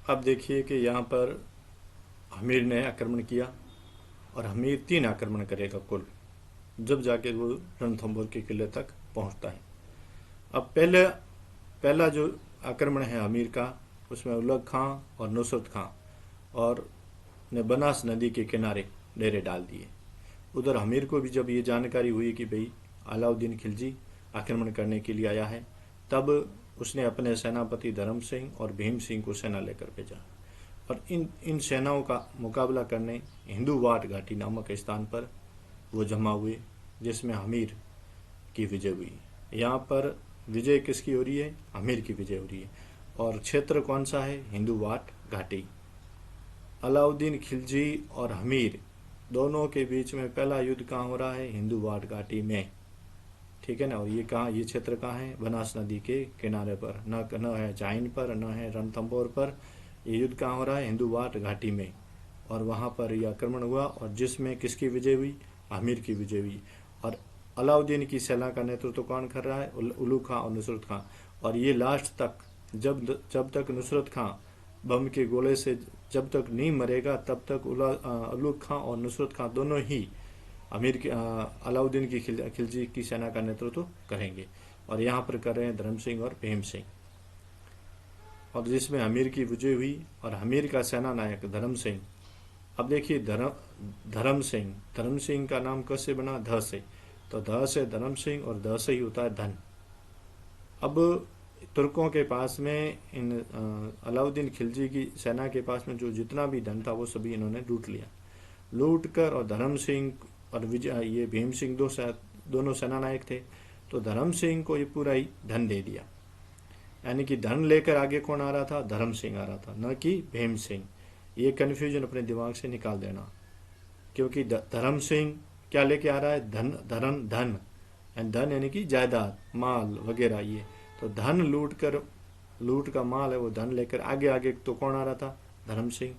अब देखिए कि यहाँ पर हमीर ने आक्रमण किया और हमीर 3 आक्रमण करेगा कुल, जब जाके वो रणथंभौर के किले तक पहुंचता है। अब पहला जो आक्रमण है हमीर का, उसमें उलग खां और नुसरत खां और ने बनास नदी के किनारे डेरे डाल दिए। उधर हमीर को भी जब ये जानकारी हुई कि भाई अलाउद्दीन खिलजी आक्रमण करने के लिए आया है, तब उसने अपने सेनापति धर्म सिंह और भीम सिंह को सेना लेकर भेजा और इन सेनाओं का मुकाबला करने हिंदू वाट घाटी नामक स्थान पर वो जमा हुए, जिसमें हमीर की विजय हुई। यहाँ पर विजय किसकी हो रही है? हमीर की विजय हो रही है। और क्षेत्र कौन सा है? हिंदू वाट घाटी। अलाउद्दीन खिलजी और हमीर दोनों के बीच में पहला युद्ध कहाँ हो रहा है? हिंदू वाट घाटी में, ठीक है ना। और ये कहाँ, ये क्षेत्र कहाँ है? बनास नदी के किनारे पर, न है जाइन पर, न है रणथंभौर पर। ये युद्ध कहाँ हो रहा है? हिंदू वाट घाटी में। और वहाँ पर यह आक्रमण हुआ और जिसमें किसकी विजय हुई? हमीर की विजय हुई। और अलाउद्दीन की सेना का नेतृत्व कौन कर रहा है? उलूग खां और नुसरत खां। और ये लास्ट तक जब तक नुसरत खां बम के गोले से जब तक नहीं मरेगा, तब तक उलूग खां और नुसरत खां दोनों ही अलाउद्दीन की खिलजी की सेना का नेतृत्व करेंगे। और यहाँ पर कर रहे हैं धर्म सिंह और भीम सिंह, और जिसमें हमीर की विजय हुई और हमीर का सेना नायक धर्म सिंह। अब देखिए धर्म सिंह का नाम कैसे बना? ध से। तो ध से धर्म सिंह और ध से ही होता है धन। अब तुर्कों के पास में इन अलाउद्दीन खिलजी की सेना के पास में जो जितना भी धन था वो सभी इन्होंने लूट लिया। लूट कर, और धर्म सिंह और ये भीम सिंह दोनों सेना नायक थे, तो धर्म सिंह को ये पूरा ही धन दे दिया। यानी कि धन लेकर आगे कौन आ रहा था? धर्म सिंह आ रहा था, न कि भीम सिंह। ये कन्फ्यूजन अपने दिमाग से निकाल देना, क्योंकि धर्म सिंह क्या लेके आ रहा है? धन यानी कि जायदाद, माल वगैरह। ये तो धन लूट का माल है, वो धन लेकर आगे तो कौन आ रहा था? धर्म सिंह।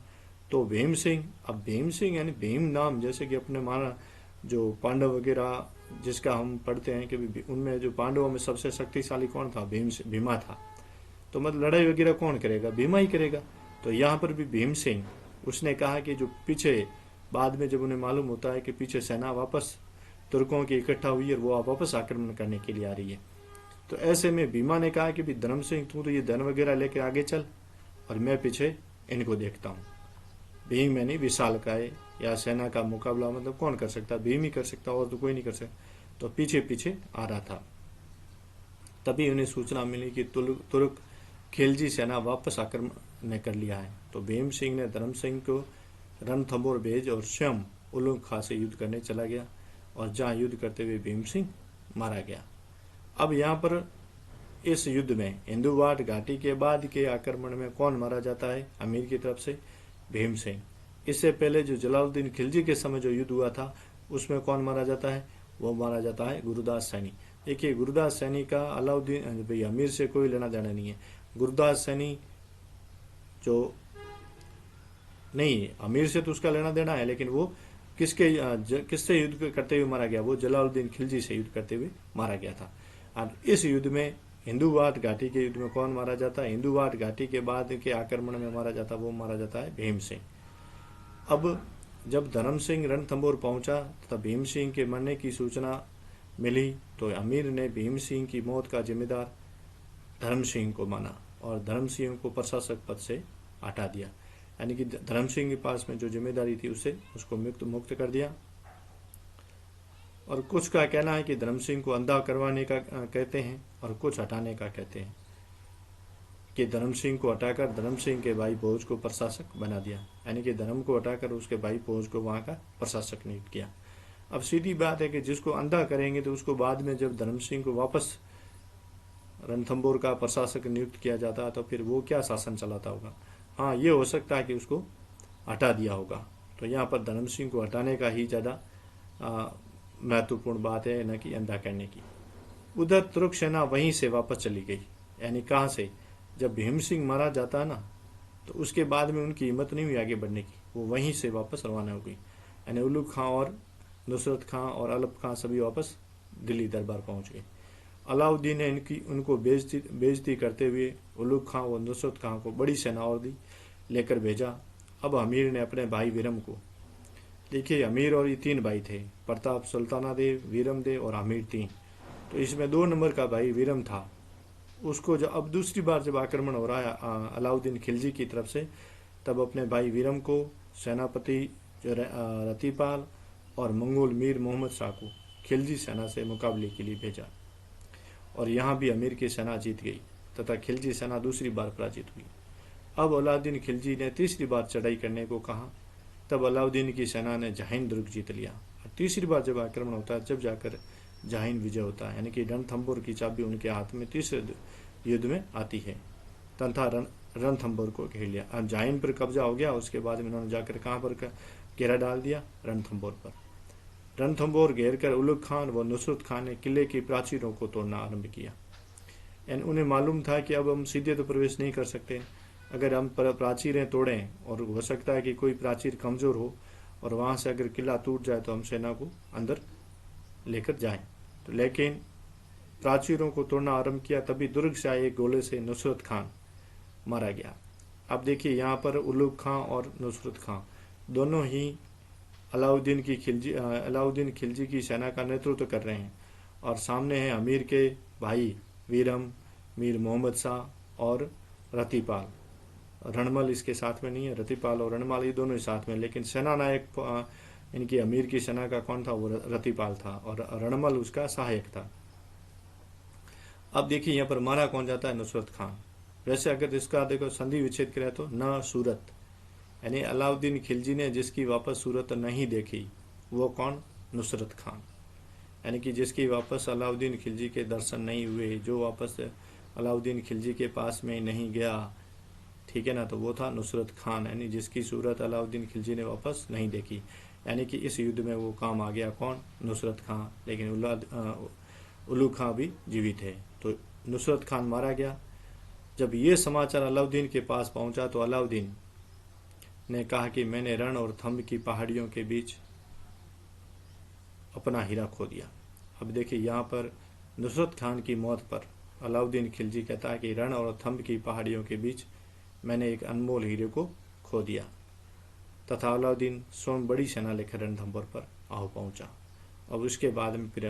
तो भीम सिंह, अब भीम सिंह यानी भीम नाम, जैसे कि अपने माना जो पांडव वगैरह जिसका हम पढ़ते हैं कि उनमें जो पांडवों में सबसे शक्तिशाली कौन था? भीमा था। तो मतलब लड़ाई वगैरह कौन करेगा? भीमा ही करेगा। तो यहाँ पर भी भीम सिंह उसने कहा कि जो पीछे बाद में जब उन्हें मालूम होता है कि पीछे सेना वापस तुर्कों की इकट्ठा हुई है, वो वापस आक्रमण करने के लिए आ रही है, तो ऐसे में भीमा ने कहा कि भी धर्म सिंह तू तो ये धन वगैरह लेकर आगे चल और मैं पीछे इनको देखता हूँ। भीम यानी विशालकाय या सेना का मुकाबला मतलब कौन कर सकता? भीम ही कर सकता, और तो कोई नहीं कर सकता। तो पीछे पीछे आ रहा था। तभी उन्हें सूचना मिली कि तुर्क खिलजी सेना वापस आक्रमण ने कर लिया है। तो भीम सिंह ने धर्म सिंह को रणथंभौर भेज और स्वयं उलूग खां से युद्ध करने चला गया, और जहां युद्ध करते हुए भीम सिंह मारा गया। अब यहाँ पर इस युद्ध में हिंदूवाट घाटी के बाद के आक्रमण में कौन मारा जाता है? अमीर की तरफ से भीम सिंह। इससे पहले जो जलालुद्दीन खिलजी के समय जो युद्ध हुआ था, उसमें कौन मारा जाता है? वो मारा जाता है गुरुदास सैनी। देखिए गुरुदास सैनी का अलाउद्दीन भाई अमीर से कोई लेना देना नहीं है। गुरुदास सैनी जो नहीं, अमीर से तो उसका लेना देना है, लेकिन वो किससे युद्ध करते हुए मारा गया? वो जलालुद्दीन खिलजी से युद्ध करते हुए मारा गया था। और इस युद्ध में हिंदूवाट घाटी के युद्ध में कौन मारा जाता है? हिंदूवाट घाटी के बाद के आक्रमण में मारा जाता, वो मारा जाता है भीम सिंह। अब जब धर्म सिंह रणथंभौर पहुंचा तथा भीम सिंह के मरने की सूचना मिली, तो अमीर ने भीम सिंह की मौत का जिम्मेदार धर्म सिंह को माना और धर्म सिंह को प्रशासक पद से हटा दिया। यानी कि धर्म सिंह के पास में जो जिम्मेदारी थी उसको मुक्त कर दिया। और कुछ का कहना है कि धर्म सिंह को अंधा करवाने का कहते हैं, और कुछ हटाने का कहते हैं कि धर्म सिंह को हटाकर धर्म सिंह के भाई भोज को प्रशासक बना दिया। यानी कि धर्म को हटाकर उसके भाई भोज को वहां का प्रशासक नियुक्त किया। अब सीधी बात है कि जिसको अंधा करेंगे तो उसको बाद में जब धर्म सिंह को वापस रणथंभौर का प्रशासक नियुक्त किया जाता तो फिर वो क्या शासन चलाता होगा? हाँ, ये हो सकता है कि उसको हटा दिया होगा। तो यहाँ पर धर्म सिंह को हटाने का ही ज़्यादा महत्वपूर्ण बात है, न कि अंधा करने की। उधर तुर्क सेना वहीं से वापस चली गई। यानी कहाँ से? जब भीम सिंह मारा जाता है ना, तो उसके बाद में उनकी हिम्मत नहीं हुई आगे बढ़ने की, वो वहीं से वापस रवाना हो गई। यानी उलूग खां और नुसरत खां और अलप खां सभी वापस दिल्ली दरबार पहुंच गए। अलाउद्दीन ने उनको बेइज्जती करते हुए उलूग खां और नुसरत खां को बड़ी सेना और दी, लेकर भेजा। अब अमीर ने अपने भाई वीरम को, देखिए अमीर और ये 3 भाई थे, प्रताप, सुल्ताना देव, वीरम देव और अमीर 3। तो इसमें 2 नंबर का भाई वीरम था, उसको जब अब दूसरी बार जब आक्रमण हो रहा है अलाउद्दीन खिलजी की तरफ से, तब अपने भाई वीरम को सेनापति रतिपाल और मंगोल मीर मोहम्मद शाह को खिलजी सेना से मुकाबले के लिए भेजा। और यहाँ भी अमीर की सेना जीत गई तथा खिलजी सेना दूसरी बार पराजित हुई। अब अलाउद्दीन खिलजी ने तीसरी बार चढ़ाई करने को कहा। तब अलाउद्दीन की सेना ने जाहिन दुर्ग जीत लिया। और तीसरी बार जब आक्रमण होता है, जब जाकर जाहिन विजय होता है, यानी कि रणथंभौर की चाबी उनके हाथ में तीसरे युद्ध में आती है तथा रणथंभौर को घेर लिया। अब जाहिन पर कब्जा हो गया। उसके बाद में उन्होंने जाकर कहाँ पर घेरा डाल दिया? रणथंभौर पर। रणथंभौर घेर कर उलुग खान व नुसरत खान ने किले की प्राचीरों को तोड़ना आरंभ किया। उन्हें मालूम था कि अब हम सीधे तो प्रवेश नहीं कर सकते, अगर हम प्राचीरें तोड़ें और हो सकता है कि कोई प्राचीर कमजोर हो और वहां से अगर किला टूट जाए तो हम सेना को अंदर लेकर जाएं। तो लेकिन प्राचीरों को तोड़ना आरंभ किया, तभी दुर्ग से आए एक गोले से नुसरत खान मारा गया। अब देखिए यहाँ पर उलुग खां और नुसरत खां दोनों ही अलाउद्दीन खिलजी की सेना का नेतृत्व कर रहे हैं। और सामने है अमीर के भाई वीरम, मीर मोहम्मद शाह और रतिपाल। रणमल इसके साथ में नहीं है, रतिपाल और रणमल ये दोनों ही साथ में, लेकिन सेना नायक इनकी अमीर की सेना का कौन था? वो रतिपाल था और रणमल उसका सहायक था। अब देखिए यहाँ पर मारा कौन जाता है? नुसरत खान। वैसे अगर इसका देखो संधि विच्छेद करें तो न सूरत, यानी अलाउद्दीन खिलजी ने जिसकी वापस सूरत नहीं देखी वो कौन? नुसरत खान, यानी कि जिसकी वापस अलाउद्दीन खिलजी के दर्शन नहीं हुए, जो वापस अलाउद्दीन खिलजी के पास में नहीं गया, ठीक है ना, तो वो था नुसरत खान, यानी जिसकी सूरत अलाउद्दीन खिलजी ने वापस नहीं देखी। यानी कि इस युद्ध में वो काम आ गया कौन? नुसरत खान। लेकिन उलुग खां भी जीवित है। तो नुसरत खान मारा गया। जब ये समाचार अलाउद्दीन के पास पहुंचा तो अलाउद्दीन ने कहा कि मैंने रण और थंब की पहाड़ियों के बीच अपना हीरा खो दिया। अब देखिए यहाँ पर नुसरत खान की मौत पर अलाउद्दीन खिलजी कहता है कि रण और थंब की पहाड़ियों के बीच मैंने एक अनमोल हीरे को खो दिया। तथा अलाउद्दीन स्वयं बड़ी सेना लेकर रणथंभौर पर आ पहुंचा। अब उसके बाद में फिर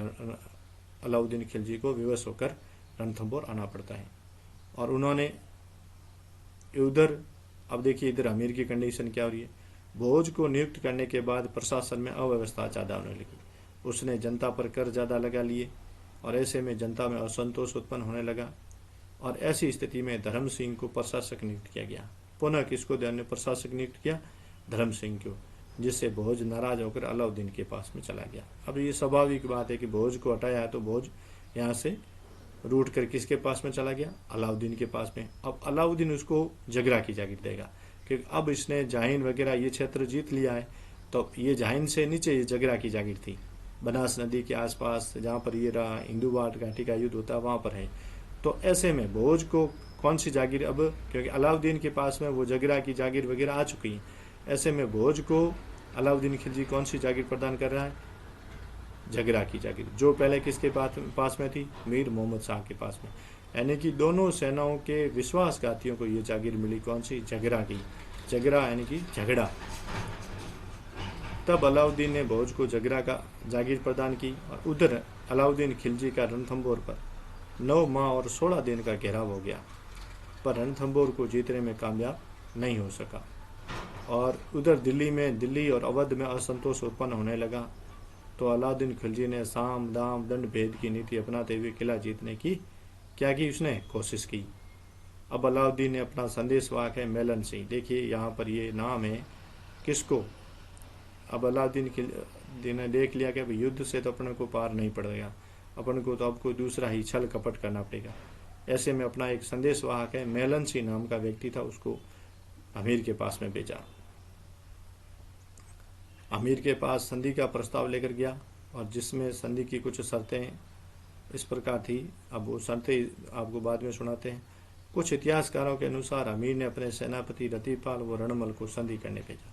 अलाउद्दीन खिलजी को विवश होकर रणथंभौर आना पड़ता है। और उन्होंने उधर, अब देखिए इधर अमीर की कंडीशन क्या हो रही है? भोज को नियुक्त करने के बाद प्रशासन में अव्यवस्था ज्यादा होने लगी। उसने जनता पर कर ज्यादा लगा लिए और ऐसे में जनता में असंतोष उत्पन्न होने लगा। और ऐसी स्थिति में धर्म सिंह को प्रशासक नियुक्त किया गया। पुनः किसको ने प्रशासक नियुक्त किया? धर्म सिंह को, जिससे भोज नाराज होकर अलाउद्दीन के पास में चला गया। अब ये स्वाभाविक बात है कि भोज को हटाया है तो भोज यहाँ से रूट कर किसके पास में चला गया? अलाउद्दीन के पास में। अब अलाउद्दीन उसको जगरा की जागीर देगा, क्योंकि अब इसने जाहिन वगैरह ये क्षेत्र जीत लिया है। तो ये जाहिन से नीचे ये जगरा की जागीर थी, बनास नदी के आसपास जहाँ पर ये रहा इंदु बाट घाटी का युद्ध होता है वहाँ पर है। तो ऐसे में भोज को कौन सी जागीर, अब क्योंकि अलाउद्दीन के पास में वो जगरा की जागीर वगैरह आ चुकी है, ऐसे में भोज को अलाउद्दीन खिलजी कौन सी जागीर प्रदान कर रहा है? जगरा की जागीर, जो पहले किसके पास में थी? मीर मोहम्मद शाह के पास में। यानी कि दोनों सेनाओं के विश्वासघातियों को ये जागीर मिली, कौन सी? जगरा की। जगरा यानी कि झगड़ा। तब अलाउद्दीन ने भोज को जगरा का जागीर प्रदान की। और उधर अलाउद्दीन खिलजी का रणथंभौर पर 9 माह और 16 दिन का घेराव हो गया, पर रणथंभौर को जीतने में कामयाब नहीं हो सका। और उधर दिल्ली और अवध में असंतोष उत्पन्न होने लगा। तो अलाउद्दीन खिलजी ने साम दाम दंड भेद की नीति अपनाते हुए किला जीतने की क्या की? उसने कोशिश की। अब अलाउद्दीन ने अपना संदेशवाहक है मेलन सिंह। देखिए यहाँ पर ये नाम है किसको? अब अलाउद्दीन ने देख लिया कि अब युद्ध से तो अपने को पार नहीं पड़ेगा, अपन को तो अब कोई दूसरा ही छल कपट करना पड़ेगा। ऐसे में अपना एक संदेशवाहक है मेलन सिंह नाम का व्यक्ति था, उसको अमीर के पास में भेजा। अमीर के पास संधि का प्रस्ताव लेकर गया और जिसमें संधि की कुछ शर्तें इस प्रकार थी। अब वो शर्तें आपको बाद में सुनाते हैं। कुछ इतिहासकारों के अनुसार अमीर ने अपने सेनापति रतिपाल व रणमल को संधि करने भेजा।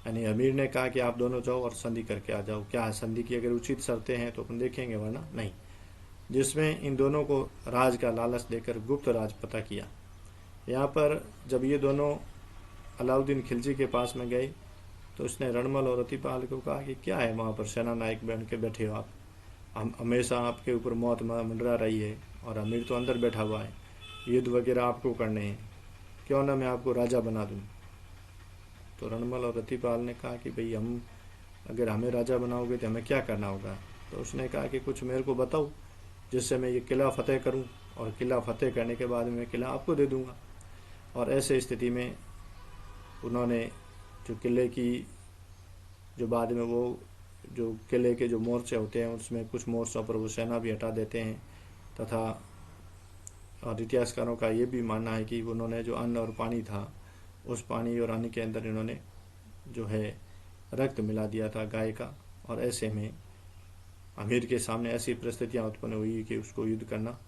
यानी अमीर ने कहा कि आप दोनों जाओ और संधि करके आ जाओ। क्या संधि की अगर उचित शर्तें हैं तो अपन देखेंगे, वरना नहीं। जिसमें इन दोनों को राज का लालच देकर गुप्त राज पता किया। यहाँ पर जब ये दोनों अलाउद्दीन खिलजी के पास में गए तो उसने रणमल और रतिपाल को कहा कि क्या है वहाँ पर सेना नायक बन के बैठे हो आप, हम हमेशा आपके ऊपर मौत मंडरा रही है और अमीर तो अंदर बैठा हुआ है, युद्ध वगैरह आपको करने हैं, क्यों ना मैं आपको राजा बना दूँ। तो रणमल और रतिपाल ने कहा कि भाई हम अगर हमें राजा बनाओगे तो हमें क्या करना होगा। तो उसने कहा कि कुछ मेरे को बताओ जिससे मैं ये किला फतेह करूं, और किला फतेह करने के बाद मैं किला आपको दे दूंगा। और ऐसे स्थिति में उन्होंने जो किले की जो बाद में वो जो किले के जो मोर्चे होते हैं उसमें कुछ मोर्चों पर वो सेना भी हटा देते हैं, तथा और इतिहासकारों का ये भी मानना है कि उन्होंने जो अन्न और पानी था उस पानी और अन्न के अंदर इन्होंने जो है रक्त मिला दिया था गाय का। और ऐसे में अमीर के सामने ऐसी परिस्थितियां उत्पन्न हुई कि उसको युद्ध करना,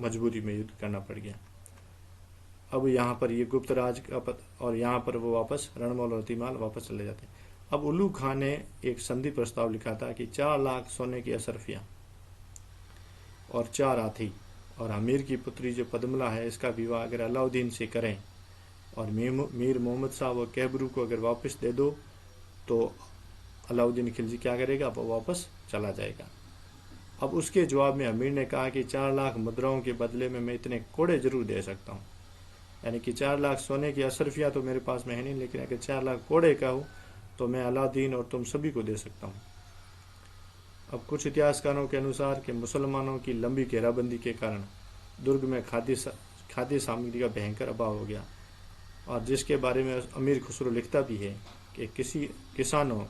मजबूरी में युद्ध करना पड़ गया। अब यहाँ पर ये गुप्त राज का और यहाँ पर वो वापस रणमल और रतिमाल वापस चले जाते हैं। अब उल्लू खां ने एक संधि प्रस्ताव लिखा था कि 4 लाख सोने की अशरफियाँ और 4 हाथी, और अमीर की पुत्री जो पद्मला है इसका विवाह अगर अलाउद्दीन से करें और मीर मोहम्मद साहब और कैबरू को अगर वापस दे दो तो अलाउद्दीन खिलजी क्या करेगा, वो वापस चला जाएगा। अब उसके जवाब में अमीर ने कहा कि 4 लाख मुद्राओं के बदले में मैं इतने कोड़े जरूर दे सकता हूँ, यानी कि 4 लाख सोने की अशरफियाँ तो मेरे पास में है नहीं, लेकिन अगर 4 लाख कोड़े का हो तो मैं अलाउद्दीन और तुम सभी को दे सकता हूँ। अब कुछ इतिहासकारों के अनुसार कि मुसलमानों की लंबी घेराबंदी के कारण दुर्ग में खाद्य सामग्री का भयंकर अभाव हो गया, और जिसके बारे में अमीर खुसरो लिखता भी है कि किसी किसानों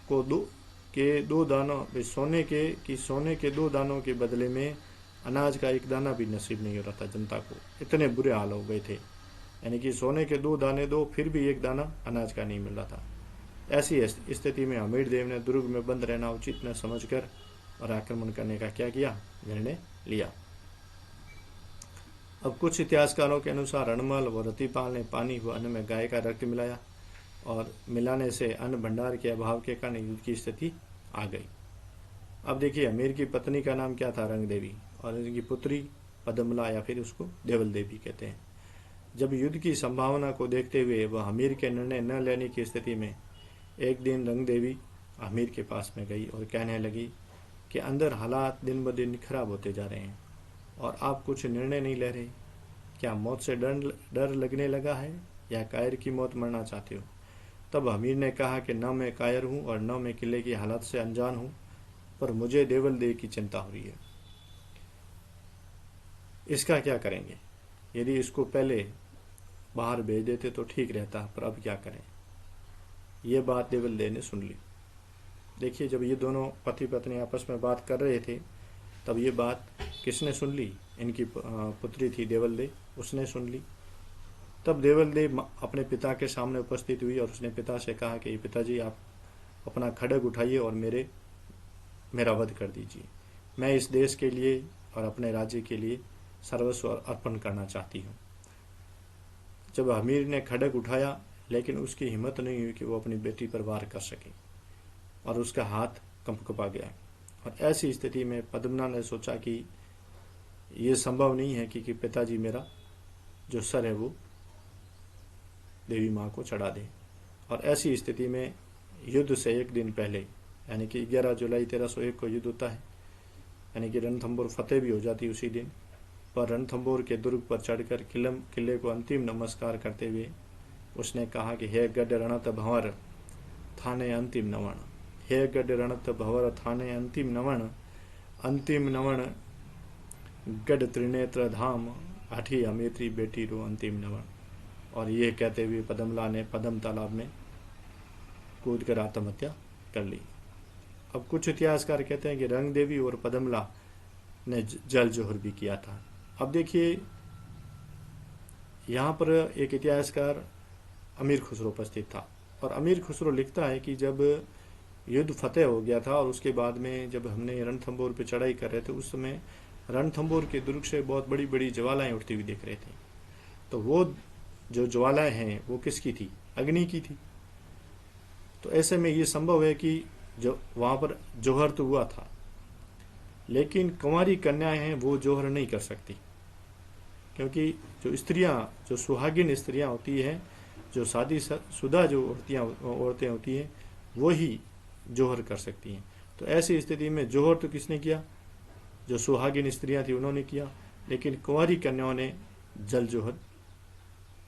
को दो दानों सोने के 2 दानों के बदले में अनाज का 1 दाना भी नसीब नहीं हो रहा था जनता को, इतने बुरे हाल हो गए थे। यानी कि सोने के 2 दाने दो फिर भी 1 दाना अनाज का नहीं मिल रहा था। ऐसी स्थिति में हमीर देव ने दुर्ग में बंद रहना उचित न समझकर और आक्रमण करने का क्या किया, निर्णय लिया। अब कुछ इतिहासकारों के अनुसार रणमल व रतिपाल ने पानी व अन्न में गाय का रक्त मिलाया, और मिलाने से अन्न भंडार के अभाव के कारण युद्ध की स्थिति आ गई। अब देखिए अमीर की पत्नी का नाम क्या था, रंग देवी, और इनकी पुत्री पद्मला या फिर उसको देवल देवी कहते हैं। जब युद्ध की संभावना को देखते हुए वह अमीर के निर्णय न लेने की स्थिति में एक दिन रंग देवी अमीर के पास में गई और कहने लगी कि अंदर हालात दिन ब दिन खराब होते जा रहे हैं और आप कुछ निर्णय नहीं ले रहे। क्या मौत से डर लगने लगा है या कायर की मौत मरना चाहते हो? तब अमीर ने कहा कि न मैं कायर हूँ और न मैं किले की हालत से अनजान हूँ, पर मुझे देवल देव की चिंता हो रही है। इसका क्या करेंगे? यदि इसको पहले बाहर भेज देते तो ठीक रहता, पर अब क्या करें? ये बात देवल देव ने सुन ली। देखिए जब ये दोनों पति पत्नी आपस में बात कर रहे थे तब ये बात किसने सुन ली? इनकी पुत्री थी देवल देव, उसने सुन ली। तब देवल देव अपने पिता के सामने उपस्थित हुई और उसने पिता से कहा कि पिताजी आप अपना खड्ग उठाइए और मेरा वध कर दीजिए। मैं इस देश के लिए और अपने राज्य के लिए सर्वस्व अर्पण करना चाहती हूँ। जब अमीर ने खड्ग उठाया लेकिन उसकी हिम्मत नहीं हुई कि वो अपनी बेटी पर वार कर सके और उसका हाथ कंपकपा गया। और ऐसी स्थिति में पद्मना ने सोचा कि ये संभव नहीं है कि पिताजी मेरा जो सर है वो देवी माँ को चढ़ा दे। और ऐसी स्थिति में युद्ध से 1 दिन पहले यानी कि 11 जुलाई 1301 को युद्ध होता है, यानी कि रणथंभौर फतेह भी हो जाती उसी दिन। पर रणथंभौर के दुर्ग पर चढ़कर किले को अंतिम नमस्कार करते हुए उसने कहा कि हे गढ़ रणत भंवर थाने अंतिम नवण, हे गढ़ रणत भंवर थाने अंतिम नवण गढ़ त्रिनेत्र धाम आठी अमेत्री बेटी रो अंतिम नवण। और ये कहते हुए पद्मला ने पद्म तालाब में कूद कर आत्महत्या कर ली। अब कुछ इतिहासकार कहते हैं कि रंग देवी और पद्मला ने जल जोहर भी किया था। अब देखिए यहाँ पर एक इतिहासकार अमीर खुसरो उपस्थित था और अमीर खुसरो लिखता है कि जब युद्ध फतेह हो गया था और उसके बाद में जब हमने रणथंभौर पे चढ़ाई कर रहे थे उस समय रणथंभौर के दुर्ग से बहुत बड़ी बड़ी ज्वालाएं उठती हुई दिख रहे थे। तो वो जो ज्वालाएं हैं वो किसकी थी? अग्नि की थी। तो ऐसे में ये संभव है कि जो वहां पर जोहर तो हुआ था लेकिन कुंवारी कन्याएं हैं वो जोहर नहीं कर सकती, क्योंकि जो स्त्रियां जो सुहागिन स्त्रियां होती हैं जो शादीशुदा जो औरतें होती हैं वो ही जोहर कर सकती हैं। तो ऐसी स्थिति में जोहर तो किसने किया? जो सुहागिन स्त्रियां थी उन्होंने किया, लेकिन कुंवारी कन्याओं ने जल जोहर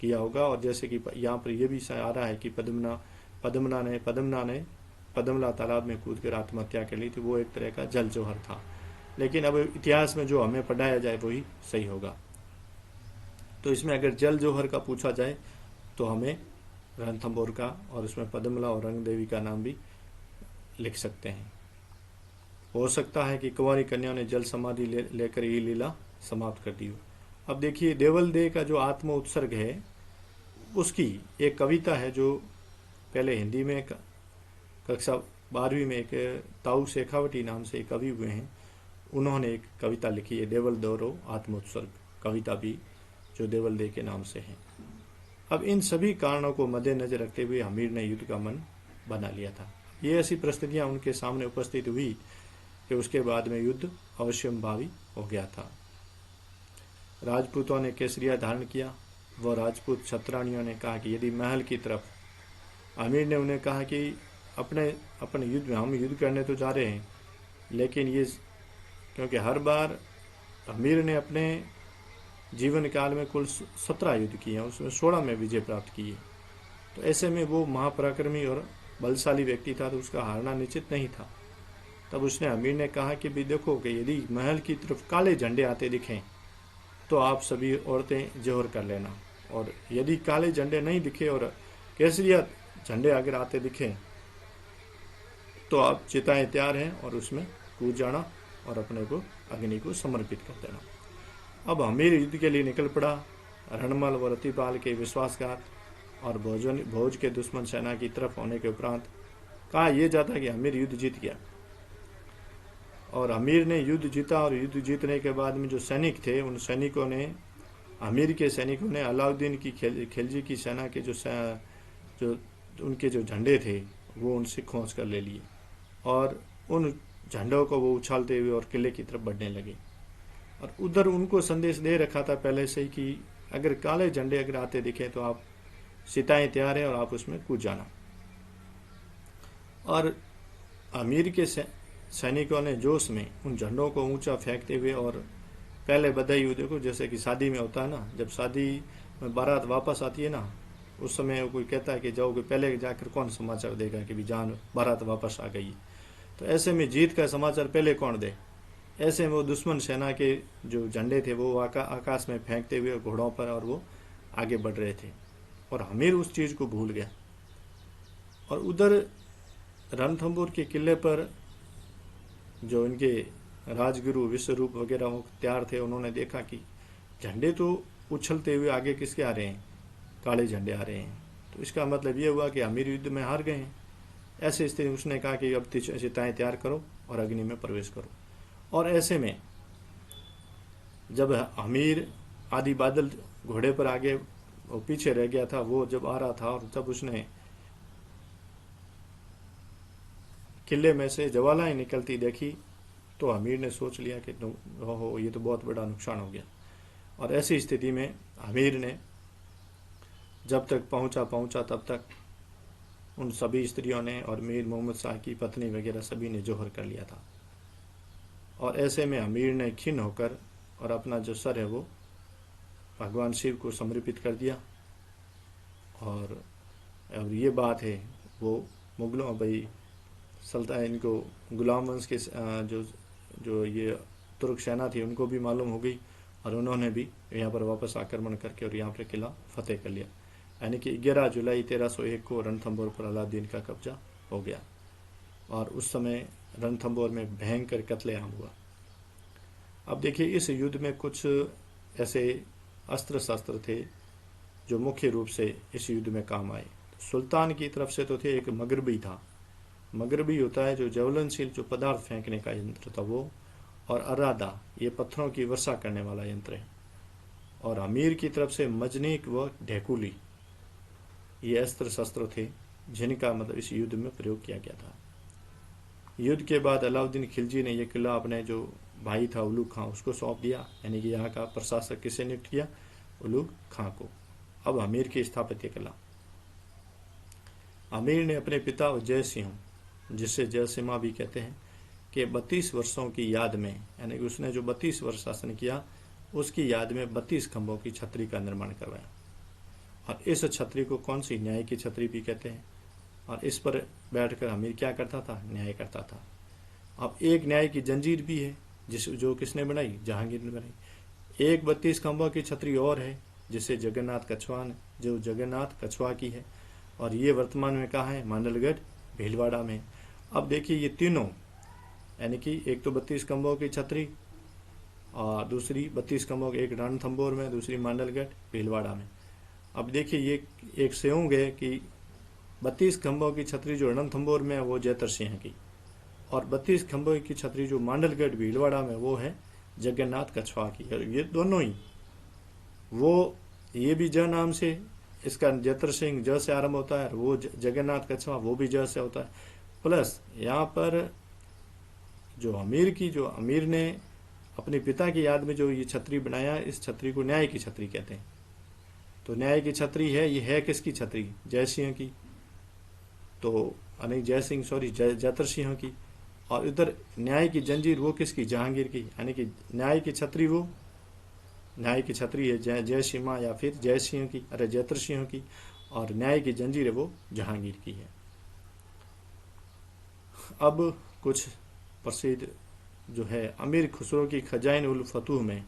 किया होगा। और जैसे कि यहाँ पर यह भी आ रहा है कि पद्मला तालाब में कूद कर आत्महत्या कर ली थी, वो एक तरह का जल जोहर था। लेकिन अब इतिहास में जो हमें पढ़ाया जाए वही सही होगा। तो इसमें अगर जल जोहर का पूछा जाए तो हमें रणथंभौर का और उसमें पद्मला और रंग देवी का नाम भी लिख सकते हैं। हो सकता है कि कुंवारी कन्याओं ने जल समाधि लेकर ये लीला समाप्त कर दी हो। अब देखिए, देवल दे का जो आत्म उत्सर्ग है उसकी एक कविता है जो पहले हिंदी में कक्षा 12वीं में एक ताऊ शेखावटी नाम से एक कवि हुए हैं, उन्होंने एक कविता लिखी है, देवल दोरो आत्मोत्सर्ग कविता भी, जो देवल दे के नाम से है। अब इन सभी कारणों को मद्देनजर रखते हुए हमीर ने युद्ध का मन बना लिया था। ये ऐसी परिस्थितियां उनके सामने उपस्थित हुई कि उसके बाद में युद्ध अवश्यंभावी हो गया था। राजपूतों ने केसरिया धारण किया। वह राजपूत छत्राणियों ने कहा कि यदि महल की तरफ, आमिर ने उन्हें कहा कि अपने युद्ध में हम युद्ध करने तो जा रहे हैं, लेकिन ये क्योंकि हर बार आमिर ने अपने जीवन काल में कुल 17 युद्ध किए हैं, उसमें 16 में विजय प्राप्त की है। तो ऐसे में वो महापराक्रमी और बलशाली व्यक्ति था, तो उसका हारना निश्चित नहीं था। तब उसने आमिर ने कहा कि भी देखो कि यदि महल की तरफ काले झंडे आते दिखें तो आप सभी औरतें जोहर कर लेना, और यदि काले झंडे नहीं दिखे और केसरिया झंडे अगर आते दिखें तो आप चिताएं तैयार हैं और उसमें कूद जाना और अपने को अग्नि को समर्पित कर देना। अब हमीर युद्ध के लिए निकल पड़ा। रणमल व रतिपाल के विश्वासघात और भोज के दुश्मन सेना की तरफ होने के उपरांत कहा यह जाता कि हमीर युद्ध जीत गया। और अमीर ने युद्ध जीता, और युद्ध जीतने के बाद में जो सैनिक थे, उन सैनिकों ने, अमीर के सैनिकों ने अलाउद्दीन की खिलजी की सेना के जो उनके जो झंडे थे वो उनसे खोज कर ले लिए, और उन झंडों को वो उछालते हुए और किले की तरफ बढ़ने लगे। और उधर उनको संदेश दे रखा था पहले से ही कि अगर काले झंडे अगर आते दिखे तो आप सिताएं तैयार है और आप उसमें कूद जाना। और अमीर के सैनिकों ने जोश में उन झंडों को ऊंचा फेंकते हुए, और पहले बधाई हुई, देखो जैसे कि शादी में होता है ना, जब शादी में बारात वापस आती है ना, उस समय कोई कहता है कि जाओगे, पहले जाकर कौन समाचार देगा कि भी जान बारात वापस आ गई। तो ऐसे में जीत का समाचार पहले कौन दे? ऐसे में वो दुश्मन सेना के जो झंडे थे वो आकाश में फेंकते हुए घोड़ों पर, और वो आगे बढ़ रहे थे, और हमीर उस चीज को भूल गया। और उधर रणथंभौर के किले पर जो इनके राजगुरु विश्वरूप वगैरह तैयार थे, उन्होंने देखा कि झंडे तो उछलते हुए आगे किसके आ रहे हैं? काले झंडे आ रहे हैं। तो इसका मतलब ये हुआ कि अमीर युद्ध में हार गए हैं। ऐसे स्थिति में उसने कहा कि अब चिताएं तैयार करो और अग्नि में प्रवेश करो। और ऐसे में जब अमीर आदि बादल घोड़े पर आगे वो पीछे रह गया था, वो जब आ रहा था, और जब उसने किले में से ज्वालाएं निकलती देखी तो अमीर ने सोच लिया कि हो ये तो बहुत बड़ा नुकसान हो गया। और ऐसी स्थिति में अमीर ने जब तक पहुंचा तब तक उन सभी स्त्रियों ने और मीर मोहम्मद शाह की पत्नी वगैरह सभी ने जोहर कर लिया था। और ऐसे में अमीर ने खिन्न होकर और अपना जो सर है वो भगवान शिव को समर्पित कर दिया। और अब ये बात है वो मुगलों भाई सल्तनत इनको गुलाम वंश के जो ये तुर्क सेना थी उनको भी मालूम हो गई, और उन्होंने भी यहाँ पर वापस आक्रमण करके और यहाँ पर किला फतेह कर लिया। यानी कि 11 जुलाई 1301 को रणथंभौर पर अलाउद्दीन का कब्जा हो गया, और उस समय रणथंभौर में भयंकर कत्लेआम हुआ। अब देखिए, इस युद्ध में कुछ ऐसे अस्त्र शस्त्र थे जो मुख्य रूप से इस युद्ध में काम आए। सुल्तान की तरफ से तो थे, एक मगरबी था। मगरबी होता है जो ज्वलनशील जो पदार्थ फेंकने का यंत्र था वो, और अरादा ये पत्थरों की वर्षा करने वाला यंत्र है। और अमीर की तरफ से मजनीक व ढेकुली ये अस्त्र शस्त्र थे जिनका मतलब इस युद्ध में प्रयोग किया गया था। युद्ध के बाद अलाउद्दीन खिलजी ने यह किला अपने जो भाई था उलूग खां उसको सौंप दिया, यानी कि यहाँ का प्रशासक किसे नियुक्त किया? उलूग खां को। अब अमीर की स्थापत्य कला, अमीर ने अपने पिता जय सिंह, जिसे जय सिम्हा भी कहते हैं, के 32 वर्षों की याद में, यानी कि उसने जो 32 वर्ष शासन किया उसकी याद में 32 खंभों की छतरी का निर्माण करवाया। और इस छतरी को कौन सी, न्याय की छतरी भी कहते हैं। और इस पर बैठकर अमीर क्या करता था, न्याय करता था। अब एक न्याय की जंजीर भी है जो किसने बनाई, जहांगीर ने बनाई। एक 32 खंभों की छतरी और है जिसे जगन्नाथ कछुआ ने, जो जगन्नाथ कछुआ की है, और ये वर्तमान में कहाँ है, मांडलगढ़ भीलवाड़ा में। अब देखिए ये तीनों, यानी कि एक तो 32 खंभों की छतरी और दूसरी 32 खंभों की, एक रणथंभौर में, दूसरी मांडलगढ़ भीलवाड़ा में। अब देखिए ये एक संयोग है कि 32 खंभों की छतरी जो रणथंभौर में है वो जयतर सिंह की, और 32 खंभों की छतरी जो मांडलगढ़ भीलवाड़ा में वो है जगन्नाथ कछुआ की। और ये दोनों ही, वो ये भी ज नाम से, इसका जयतर सिंह ज से आरंभ होता है, वो जगन्नाथ कछुआ वो भी ज से होता है। प्लस यहाँ पर जो अमीर ने अपने पिता की याद में जो ये छतरी बनाया, इस छतरी को न्याय की छतरी कहते हैं। तो न्याय की छतरी है, ये है किसकी छतरी, जय सिंह की, तो जयतर सिंह की। और इधर न्याय की जंजीर वो किसकी, जहांगीर की, यानी कि न्याय की छतरी वो, न्याय की छतरी है जय सिम्हा या फिर जय सिंह की, अरे जयतर सिंह की, और न्याय की जंजीर है वो जहांगीर की है। अब कुछ प्रसिद्ध जो है, अमीर खुसरो की खजाइन उल फतूह में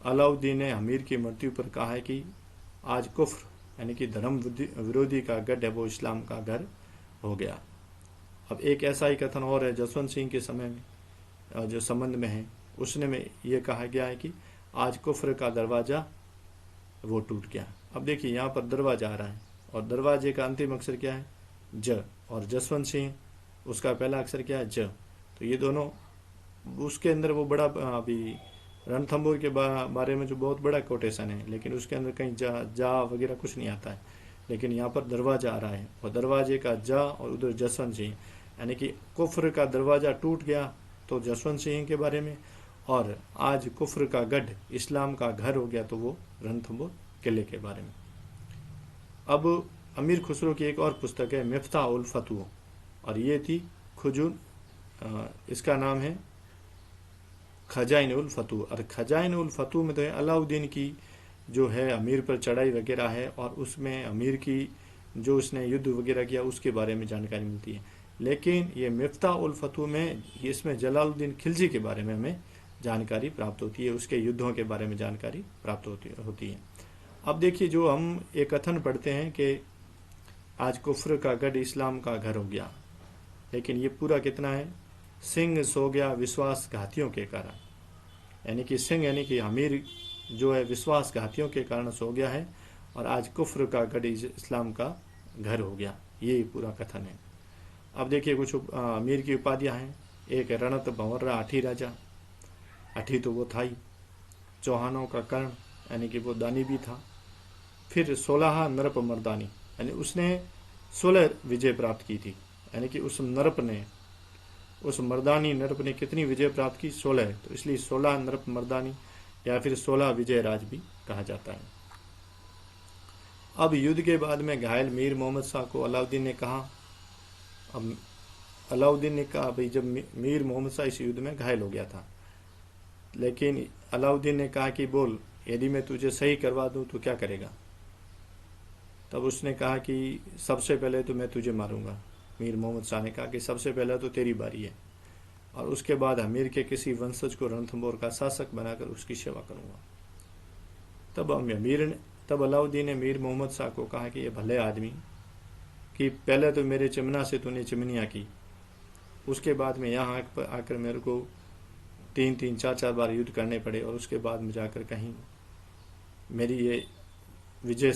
अलाउद्दीन ने अमीर की मृत्यु पर कहा है कि आज कुफ्र, यानी कि धर्म विरोधी का गढ़ है वो इस्लाम का घर हो गया। अब एक ऐसा ही कथन और है जसवंत सिंह के समय में, जो संबंध में है, उसने में ये कहा गया है कि आज कुफ्र का दरवाजा वो टूट गया। अब देखिए यहाँ पर दरवाजा आ रहा है, और दरवाजे का अंतिम अक्षर क्या है, ज, और जसवंत सिंह उसका पहला अक्षर क्या है, ज। तो ये दोनों, उसके अंदर वो बड़ा, अभी रणथंभौर के बारे में जो बहुत बड़ा कोटेशन है, लेकिन उसके अंदर कहीं जा वगैरह कुछ नहीं आता है, लेकिन यहाँ पर दरवाजा आ रहा है, और दरवाजे का जा और उधर जसवंत सिंह, यानी कि कुफ्र का दरवाजा टूट गया तो जसवंत सिंह के बारे में, और आज कुफ्र का गढ़ इस्लाम का घर हो गया तो वो रणथंभौर किले के बारे में। अब अमीर खुसरो की एक और पुस्तक है मिफ्ताह उल फतूह, और ये थी खुजून, इसका नाम है खजाइन उल फतूह। और खजाइन उल फतूह में तो है अलाउद्दीन की जो है अमीर पर चढ़ाई वगैरह है, और उसमें अमीर की जो उसने युद्ध वगैरह किया उसके बारे में जानकारी मिलती है। लेकिन ये मिफ्ताह उल फतूह में, इसमें जलालुद्दीन खिलजी के बारे में हमें जानकारी प्राप्त होती है, उसके युद्धों के बारे में जानकारी प्राप्त होती है। अब देखिए, जो हम एक कथन पढ़ते हैं कि आज कुफ्र का गढ़ इस्लाम का घर हो गया, लेकिन ये पूरा कितना है, सिंह सो गया विश्वासघातियों के कारण, यानी कि सिंह यानी कि अमीर जो है विश्वासघातियों के कारण सो गया है, और आज कुफ्र का गढ़ इस्लाम का घर हो गया, ये पूरा कथन है। अब देखिए कुछ अमीर की उपाधियां हैं। एक है रणत भंवरा आठी राजा, आठी तो वो था ही, चौहानों का कर्ण, यानी कि वो दानी भी था। फिर 16 नरप मर्दानी, यानी उसने 16 विजय प्राप्त की थी, यानी कि उस मर्दानी नरप ने कितनी विजय प्राप्त की, 16, तो इसलिए 16 नरप मर्दानी या फिर 16 विजय राज भी कहा जाता है। अब युद्ध के बाद में घायल मीर मोहम्मद शाह को अलाउद्दीन ने कहा, अब अलाउद्दीन ने कहा भाई, जब मीर मोहम्मद शाह इस युद्ध में घायल हो गया था, लेकिन अलाउद्दीन ने कहा कि बोल, यदि मैं तुझे सही करवा दूं तो क्या करेगा। तब उसने कहा कि सबसे पहले तो मैं तुझे मारूंगा। मीर मोहम्मद शाह ने कहा कि सबसे पहले तो तेरी बारी है, और उसके बाद अमीर के किसी वंशज को रणथंभौर का शासक बनाकर उसकी सेवा करूंगा। तब अलाउद्दीन ने मीर मोहम्मद शाह को कहा कि ये भले आदमी, कि पहले तो मेरे चिमना से तूने चिमनियाँ की, उसके बाद में यहाँ आकर मेरे को 3-3, 4-4 बार युद्ध करने पड़े, और उसके बाद में जाकर कहीं मेरी ये विजय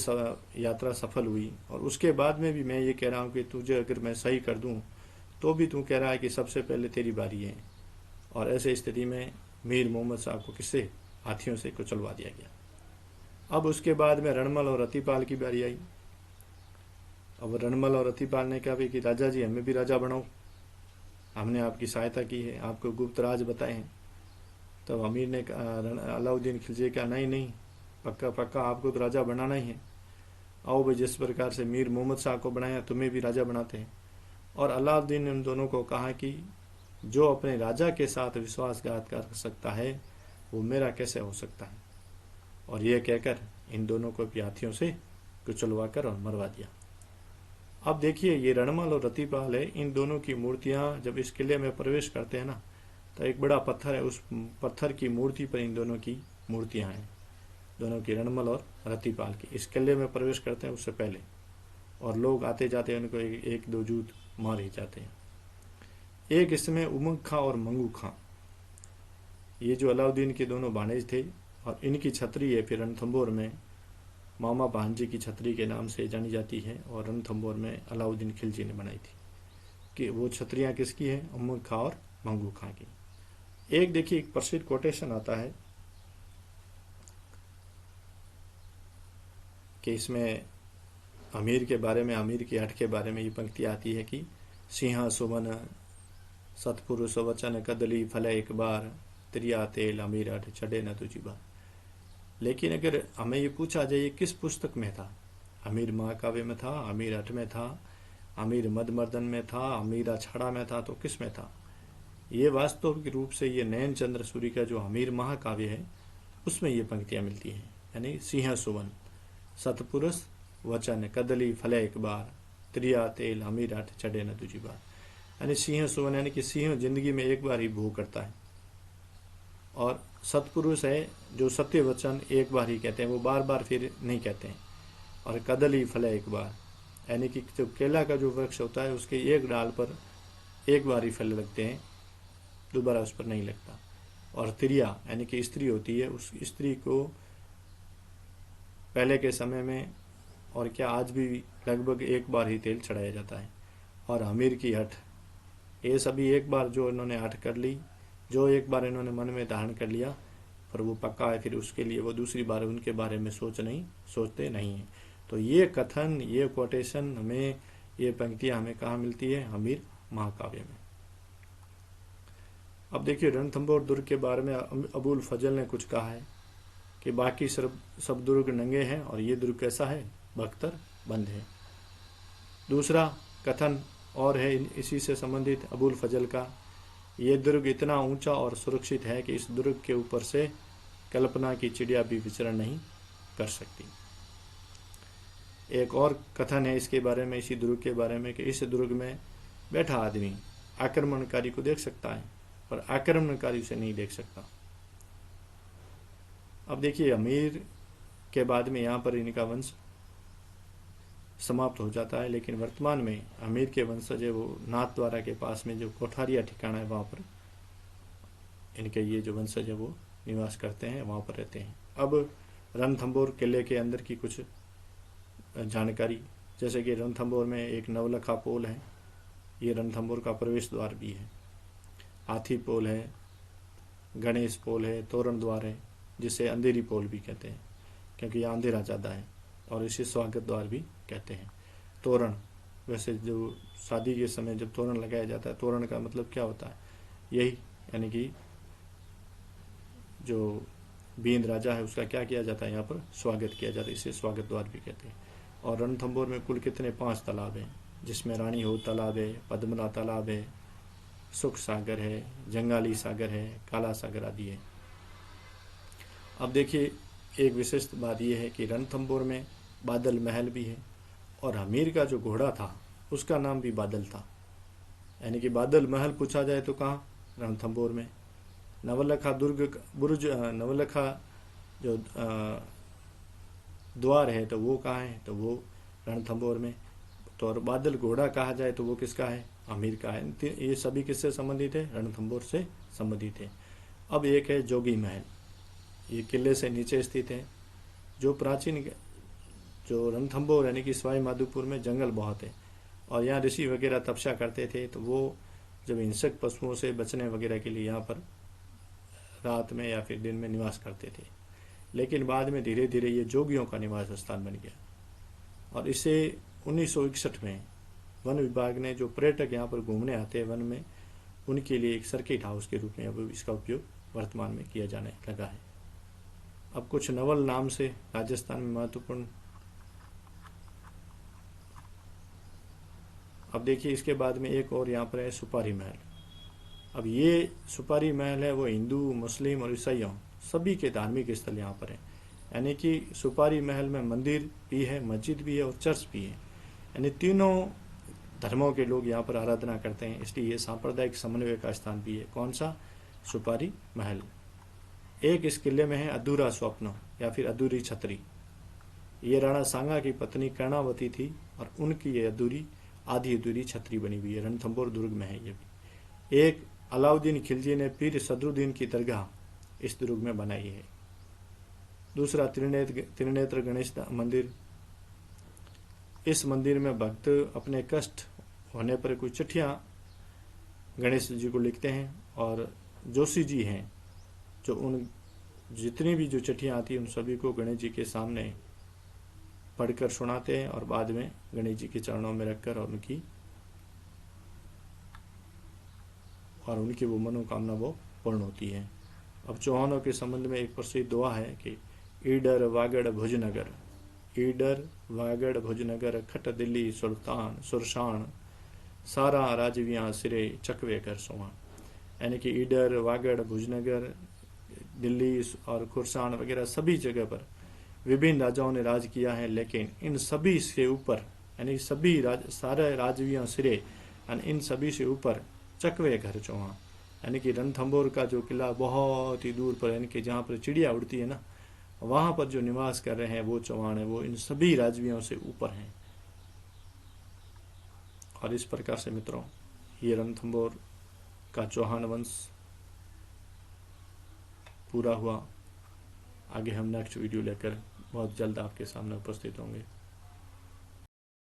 यात्रा सफल हुई, और उसके बाद में भी मैं ये कह रहा हूँ कि तुझे अगर मैं सही कर दूँ तो भी तू कह रहा है कि सबसे पहले तेरी बारी है। और ऐसे स्थिति में मीर मोहम्मद शाह को किससे, हाथियों से कुचलवा दिया गया। अब उसके बाद में रणमल और रतिपाल की बारी आई। अब रणमल और रतिपाल ने कहा कि राजा जी, हमें भी राजा बनाओ, हमने आपकी सहायता की है, आपको गुप्त राज बताए हैं। तब अमीर ने अलाउद्दीन खिलजी कहा, नहीं, पक्का आपको तो राजा बनाना ही है। आओ भाई, जिस प्रकार से मीर मोहम्मद शाह को बनाया तुम्हें भी राजा बनाते हैं। और अलाउद्दीन ने उन दोनों को कहा कि जो अपने राजा के साथ विश्वासघात कर सकता है वो मेरा कैसे हो सकता है। और यह कहकर इन दोनों को भी हाथियों से कुचलवा कर और मरवा दिया। अब देखिए, ये रणमल और रतिपाल है, इन दोनों की मूर्तियां जब इस किले में प्रवेश करते हैं ना, तो एक बड़ा पत्थर है, उस पत्थर की मूर्ति पर इन दोनों की मूर्तियां हैं, दोनों की, रणमल और रतिपाल की। इस किले में प्रवेश करते हैं उससे पहले, और लोग आते जाते उनको एक दो जूत मार ही जाते हैं। एक इसमें उमंग खां और मंगू खां, ये जो अलाउद्दीन के दोनों भाणेज थे, और इनकी छतरी है फिर रणथंभौर में मामा भांजे की छतरी के नाम से जानी जाती है, और रणथंभौर में अलाउद्दीन खिलजी ने बनाई थी। कि वो छतरियां किसकी हैं? उमंग खां और मंगू खां की। एक देखिए, एक प्रसिद्ध कोटेशन आता है कि इसमें अमीर के बारे में, अमीर की हट के बारे में ये पंक्ति आती है कि सिंहा सुवन सतपुरुष वचन कदली फल एक बार, त्रिया तेल अमीर हट चढ़े न तुझी बार। लेकिन अगर हमें ये पूछा जाए ये किस पुस्तक में था? अमीर महाकाव्य में था, अमीर हट में था, अमीर मदमर्दन में था, अमीर अछाड़ा में था, तो किस में था? ये वास्तविक रूप से ये नयन चंद्र सूरी का जो अमीर महाकाव्य है उसमें ये पंक्तियां मिलती हैं। यानी सिंह सुवन सतपुरुष वचन कदली फले एक बार, त्रिया तेल अमीर हट चढ़े न तुझी बार। यानी सिंह सुवन यानी कि सिंह जिंदगी में एक बार ही भोग करता है, और सतपुरुष है जो सत्य वचन एक बार ही कहते हैं, वो बार बार फिर नहीं कहते हैं। और कदली फले एक बार, यानी कि जो केला का जो वृक्ष होता है उसके एक डाल पर एक बार ही फल लगते हैं, दोबारा उस पर नहीं लगता। और त्रिया यानी कि स्त्री होती है, उस स्त्री को पहले के समय में और क्या आज भी लगभग एक बार ही तेल चढ़ाया जाता है। और अमीर की हठ, ये सभी एक बार जो इन्होंने हठ कर ली, जो एक बार इन्होंने मन में धारण कर लिया, पर वो पक्का है, फिर उसके लिए वो दूसरी बार उनके बारे में सोचते नहीं है। तो ये कथन, ये कोटेशन हमें, ये पंक्तियां हमें कहाँ मिलती है? अमीर महाकाव्य में। अब देखिए, रणथंभौर दुर्ग के बारे में अबुल फजल ने कुछ कहा है कि बाकी सब दुर्ग नंगे हैं और ये दुर्ग कैसा है? बख्तर बंद है। दूसरा कथन और है इसी से संबंधित अबुल फजल का, ये दुर्ग इतना ऊंचा और सुरक्षित है कि इस दुर्ग के ऊपर से कल्पना की चिड़िया भी विचरण नहीं कर सकती। एक और कथन है इसके बारे में, इसी दुर्ग के बारे में, कि इस दुर्ग में बैठा आदमी आक्रमणकारी को देख सकता है पर आक्रमणकारी उसे नहीं देख सकता। अब देखिए, अमीर के बाद में यहाँ पर इनका वंश समाप्त हो जाता है, लेकिन वर्तमान में अमीर के वंशज है वो नाथद्वारा के पास में जो कोठारिया ठिकाना है वहाँ पर इनके ये जो वंशज है वो निवास करते हैं, वहाँ पर रहते हैं। अब रणथंभौर किले के अंदर की कुछ जानकारी, जैसे कि रणथंभौर में एक नवलखा पोल है, ये रणथंभौर का प्रवेश द्वार भी है। हाथी पोल है, गणेश पोल है, तोरण द्वार है, जिसे अंधेरी पोल भी कहते हैं क्योंकि यहाँ अंधेरा ज़्यादा है, और इसे स्वागत द्वार भी कहते हैं। तोरण, वैसे जो शादी के समय जब तोरण लगाया जाता है, तोरण का मतलब क्या होता है? यही, यानी कि जो बींद राजा है उसका क्या किया जाता है? यहाँ पर स्वागत किया जाता है, इसे स्वागत द्वार भी कहते हैं। और रणथंभौर में कुल कितने? 5 तालाब हैं, जिसमें रानी हो तालाब है, पद्मना तालाब है, सुख सागर है, जंगाली सागर है, काला सागर आदि है। अब देखिए, एक विशिष्ट बात यह है कि रणथंभौर में बादल महल भी है, और अमीर का जो घोड़ा था उसका नाम भी बादल था। यानी कि बादल महल पूछा जाए तो कहाँ? रणथंभौर में। नवलखा दुर्ग बुर्ज, नवलखा जो द्वार है तो वो कहाँ है? तो वो रणथंभौर में। तो और बादल घोड़ा कहा जाए तो वो किसका है? अमीर का है। ये सभी किससे संबंधित है? रणथंभौर से संबंधित है। अब एक है जोगी महल, ये किले से नीचे स्थित है। जो प्राचीन जो रणथंभौर यानी कि सवाई माधोपुर में जंगल बहुत है, और यहाँ ऋषि वगैरह तपस्या करते थे, तो वो जब हिंसक पशुओं से बचने वगैरह के लिए यहाँ पर रात में या फिर दिन में निवास करते थे। लेकिन बाद में धीरे धीरे ये जोगियों का निवास स्थान बन गया, और इसे 1961 में वन विभाग ने, जो पर्यटक यहाँ पर घूमने आते हैं वन में, उनके लिए एक सर्किट हाउस के रूप में अब इसका उपयोग वर्तमान में किया जाने लगा है। अब कुछ नवल नाम से राजस्थान में महत्वपूर्ण अब देखिए इसके बाद में एक और यहाँ पर है सुपारी महल। अब ये सुपारी महल है वो हिंदू, मुस्लिम और ईसाइयों सभी के धार्मिक स्थल यहाँ पर है। यानी कि सुपारी महल में मंदिर भी है, मस्जिद भी है और चर्च भी है। यानी तीनों धर्मों के लोग यहाँ पर आराधना करते हैं, इसलिए ये सांप्रदायिक समन्वय का स्थान भी है। कौन सा? सुपारी महल। एक इस किले में है अधूरा स्वप्न या फिर अधूरी छतरी। ये राणा सांगा की पत्नी कर्णावती थी और उनकी ये आधी अधूरी छतरी बनी हुई है। रणथंभौर दुर्ग में है ये भी। एक अलाउद्दीन खिलजी ने पीर सदरुद्दीन की दरगाह इस दुर्ग में बनाई है। दूसरा त्रिनेत्र गणेश मंदिर। इस मंदिर में भक्त अपने कष्ट होने पर कुछ चिट्ठियां गणेश जी को लिखते हैं और जोशी जी हैं जो उन जितनी भी जो चिट्ठियां आती हैं उन सभी को गणेश जी के सामने पढ़कर सुनाते हैं और बाद में गणेश जी के चरणों में रखकर और उनकी वो मनोकामना वो पूर्ण होती है। अब चौहानों के संबंध में एक प्रसिद्ध दुआ है कि ईडर वागड़ भुजनगर, ईडर वागड़ भुजनगर, खट दिल्ली सुल्तान सुरशान, सारा राजवियाँ सिरे चकवे कर सोहा। यानी कि ईडर, वागड़, भुजनगर, दिल्ली और खुरसान वगैरह सभी जगह पर विभिन्न राजाओं ने राज किया है, लेकिन इन सभी से ऊपर यानी सारे राजवियाँ सिरे इन सभी से ऊपर चकवे घर चौहा। यानी कि रणथंभौर का जो किला बहुत ही दूर पर, यानी कि जहाँ पर चिड़िया उड़ती है ना, वहाँ पर जो निवास कर रहे हैं वो चौहान है, वो इन सभी राजवियों से ऊपर हैं। और इस प्रकार से मित्रों ये रणथंभौर का चौहान वंश पूरा हुआ। आगे हम नेक्स्ट वीडियो लेकर बहुत जल्द आपके सामने उपस्थित होंगे।